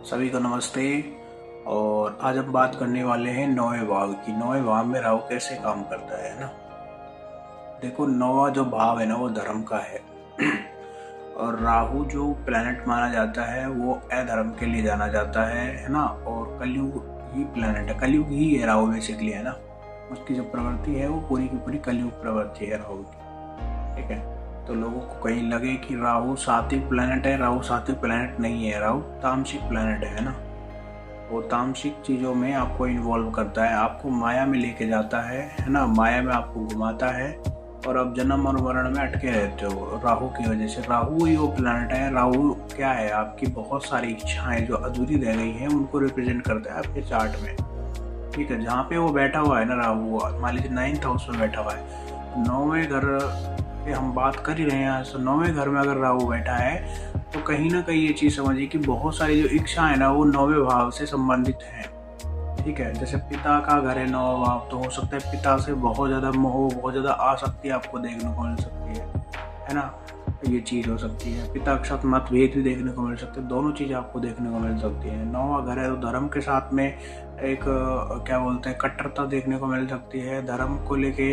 सभी को नमस्ते। और आज हम बात करने वाले हैं नौवें भाव की। नौवें भाव में राहु कैसे काम करता है ना। देखो, नौवां जो भाव है ना वो धर्म का है। और राहु जो प्लेनेट माना जाता है वो अधर्म के लिए जाना जाता है ना। और कलयुग ही प्लेनेट है, कलयुग ही है राहु बेसिकली, है ना। उसकी जो प्रवृत्ति है वो पूरी की पूरी कलयुग प्रवृत्ति है राहु की। ठीक है। तो लोगों को कहीं लगे कि राहु सात्विक प्लेनेट है, राहु सात्विक प्लेनेट नहीं है, राहु तामसिक प्लेनेट है ना। वो तामसिक चीज़ों में आपको इन्वॉल्व करता है, आपको माया में लेके जाता है ना। माया में आपको घुमाता है और आप जन्म और मरण में अटके रहते हो राहु की वजह से। राहु ही वो प्लैनेट है। राहु क्या है, आपकी बहुत सारी इच्छाएं जो अधूरी रह गई हैं उनको रिप्रेजेंट करता है आपके चार्ट में। ठीक है। जहाँ पे वो बैठा हुआ है ना राहु, मान लीजिए 9th हाउस में बैठा हुआ है, 9वें घर पे हम बात कर ही रहे हैं। तो 9वें घर में अगर राहु बैठा है तो कहीं ना कहीं ये चीज़ समझिए कि बहुत सारी जो इच्छा है ना वो 9वें भाव से संबंधित हैं। ठीक है। जैसे पिता का घर है 9वां भाव, तो हो सकता है पिता से बहुत ज़्यादा मोह, बहुत ज़्यादा आसक्ति आपको देखने को मिल सकती है ना। ये चीज़ हो सकती है। पिता के साथ मतभेद भी देखने को मिल सकते हैं। दोनों चीज़ें आपको देखने को मिल सकती हैं। 9वां घर है तो धर्म के साथ में एक क्या बोलते हैं, कट्टरता देखने को मिल सकती है। धर्म को लेके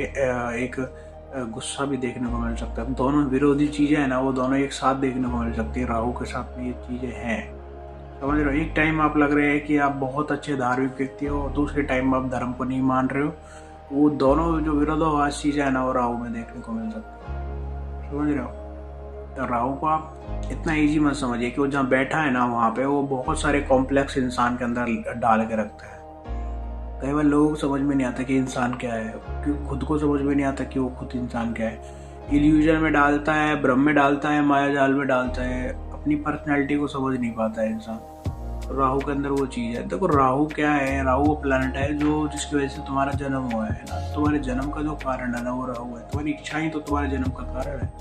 एक गुस्सा भी देखने को मिल सकता है। दोनों विरोधी चीज़ें हैं ना वो दोनों एक साथ देखने को मिल सकती है। राहु के साथ में ये चीज़ें हैं, समझ रहे हो। एक टाइम आप लग रहे हैं कि आप बहुत अच्छे धार्मिक व्यक्ति हो और दूसरे टाइम आप धर्म को नहीं मान रहे हो। वो दोनों जो विरोधाभास चीज़ें हैं ना वो राहु में देखने को मिल सकती है, समझ रहे हो। तो राहु को आप इतना इजी मत समझिए कि वो जहाँ बैठा है ना वहाँ पे वो बहुत सारे कॉम्प्लेक्स इंसान के अंदर डाल के रखता है। कई बार लोगों को समझ में नहीं आता कि इंसान क्या है, क्योंकि खुद को समझ में नहीं आता कि वो खुद इंसान क्या है। इल्यूजन में डालता है, भ्रम में डालता है, माया जाल में डालता है, अपनी पर्सनैलिटी को समझ नहीं पाता है इंसान। राहु के अंदर वो चीज़ है। देखो, राहु क्या है, राहु वो प्लैनेट है जो जिसकी वजह से तुम्हारा जन्म हुआ है ना। तुम्हारे जन्म का जो कारण है ना वो राहु है। तुम्हारी इच्छाएं तो तुम्हारे जन्म का कारण है,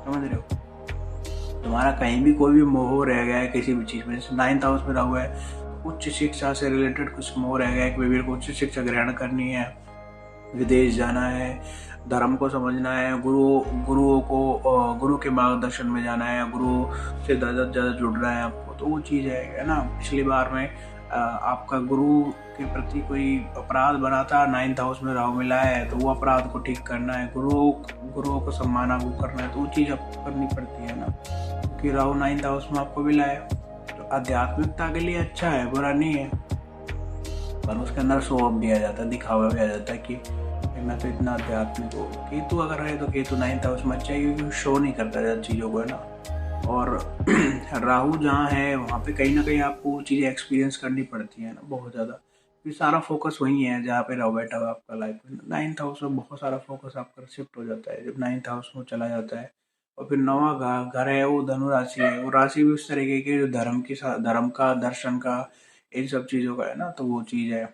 समझ रहे हो। तुम्हारा कहीं भी कोई भी मोह रह गया है किसी भी चीज़ में, जैसे 9th हाउस में राहु है, उच्च शिक्षा से रिलेटेड कुछ मोह रह गया है कि मेरे को उच्च शिक्षा ग्रहण करनी है, विदेश जाना है, धर्म को समझना है, गुरुओं को गुरु के मार्गदर्शन में जाना है, गुरु से ज़्यादा से ज़्यादा जुड़ना है आपको। तो वो चीज़ है ना। पिछली बार में आपका गुरु के प्रति कोई अपराध बना था, 9th हाउस में राहु मिला है, तो वो अपराध को ठीक करना है, गुरुओं को सम्मान आपको करना है, तो वो चीज़ आपको करनी पड़ती है ना, क्योंकि राहु 9th हाउस में आपको मिला है। तो आध्यात्मिकता के लिए अच्छा है, बुरा नहीं है, पर उसके अंदर शो ऑफ भी आ जाता है, दिखावा भी आ जाता है कि मैं तो इतना आध्यात्मिक हूँ। केतु अगर है तो केतु 9th हाउस में अच्छा है, क्योंकि शो नहीं करता ज़्यादा चीज़ों को, है ना। और राहु जहाँ है वहाँ पे कहीं ना कहीं आपको वो चीज़ें एक्सपीरियंस करनी पड़ती है ना, बहुत ज़्यादा, क्योंकि सारा फोकस वही है जहाँ पे राहु बैठा हुआ आपका लाइफ में। 9th हाउस में बहुत सारा फोकस आपका शिफ्ट हो जाता है जब 9th हाउस में चला जाता है। और फिर 9वां घर है वो धनु राशि है। वो राशि भी उस तरीके की जो धर्म का, दर्शन का, इन सब चीज़ों का है ना। तो वो चीज़ है।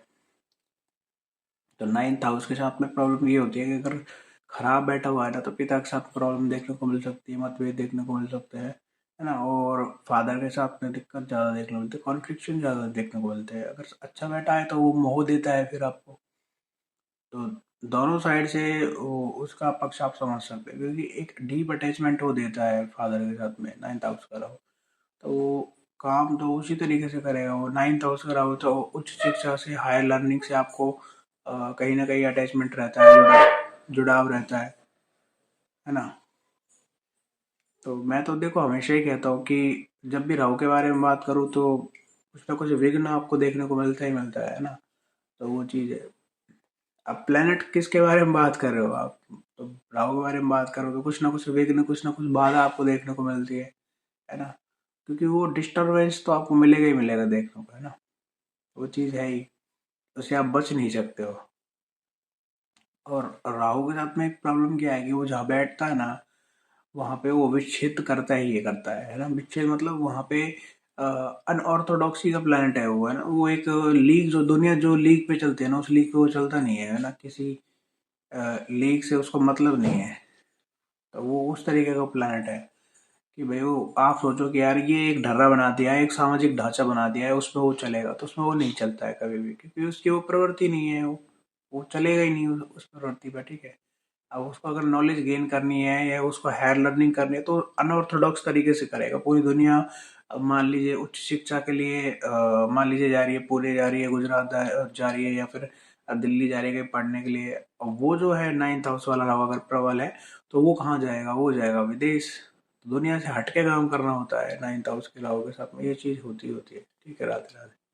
तो 9th हाउस के साथ में प्रॉब्लम ये होती है कि अगर खराब बैठा हुआ है ना तो पिता के साथ प्रॉब्लम देखने को मिल सकती है, मतभेद देखने को मिल सकते हैं, है ना। और फादर के साथ में दिक्कत ज़्यादा देखने को मिलती है, कॉन्फ्लिक्शन ज़्यादा देखने को मिलते हैं। अगर अच्छा बैठा है तो वो मोह देता है फिर आपको। तो दोनों साइड से उसका पक्ष आप समझ सकते हैं, क्योंकि एक डीप अटैचमेंट वो देता है फादर के साथ में 9th हाउस का रहो। तो वो काम तो उसी तरीके से करेगा। वो 9th हाउस का रहो तो उच्च शिक्षा से, हायर लर्निंग से आपको कहीं ना कहीं अटैचमेंट रहता है, जुड़ाव रहता है ना। तो मैं तो देखो हमेशा ही कहता हूँ कि जब भी राहु के बारे में बात करूँ तो कुछ ना कुछ विघ्न आपको देखने को मिलता ही मिलता है ना। तो वो चीज़ है। अब प्लेनेट किसके बारे में बात कर रहे हो आप, तो राहु के बारे में बात करो तो कुछ ना कुछ विघ्न, कुछ ना कुछ बाधा आपको देखने को मिलती है ना। क्योंकि वो डिस्टरबेंस तो आपको मिलेगा ही मिलेगा देखने को, है ना। वो चीज़ है ही, उससे आप बच नहीं सकते हो। और राहु के साथ में एक प्रॉब्लम क्या है कि वो जहाँ बैठता है ना वहाँ पे वो विच्छेद करता ही ये करता है ना। विच्छेद मतलब वहाँ पे अनऑर्थोडॉक्सी का प्लानट है वो, है ना। वो एक लीग, जो दुनिया जो लीग पे चलती है ना उस लीग पे वो चलता नहीं है ना। किसी लीग से उसको मतलब नहीं है। तो वो उस तरीके का प्लानट है कि भाई वो, आप सोचो कि यार ये एक ढर्रा बना दिया है, एक सामाजिक ढांचा बना दिया है, उसमें वो चलेगा, तो उसमें वो नहीं चलता है कभी भी, क्योंकि उसकी वो प्रवृत्ति नहीं है। वो चलेगा ही नहीं उस प्रवृत्ति पर। ठीक है। अब उसको अगर नॉलेज गेन करनी है या उसको हायर लर्निंग करनी है तो अनऑर्थोडॉक्स तरीके से करेगा। पूरी दुनिया अब मान लीजिए उच्च शिक्षा के लिए मान लीजिए जा रही है, पुणे जा रही है, गुजरात जा रही है, या फिर दिल्ली जा रही है कहीं पढ़ने के लिए। अब वो जो है 9th हाउस वाला राहु अगर प्रबल है तो वो कहाँ जाएगा, वो जाएगा विदेश। दुनिया से हटके काम करना होता है 9th हाउस के राहु के साथ में, ये चीज होती है। ठीक है, राधे राधे।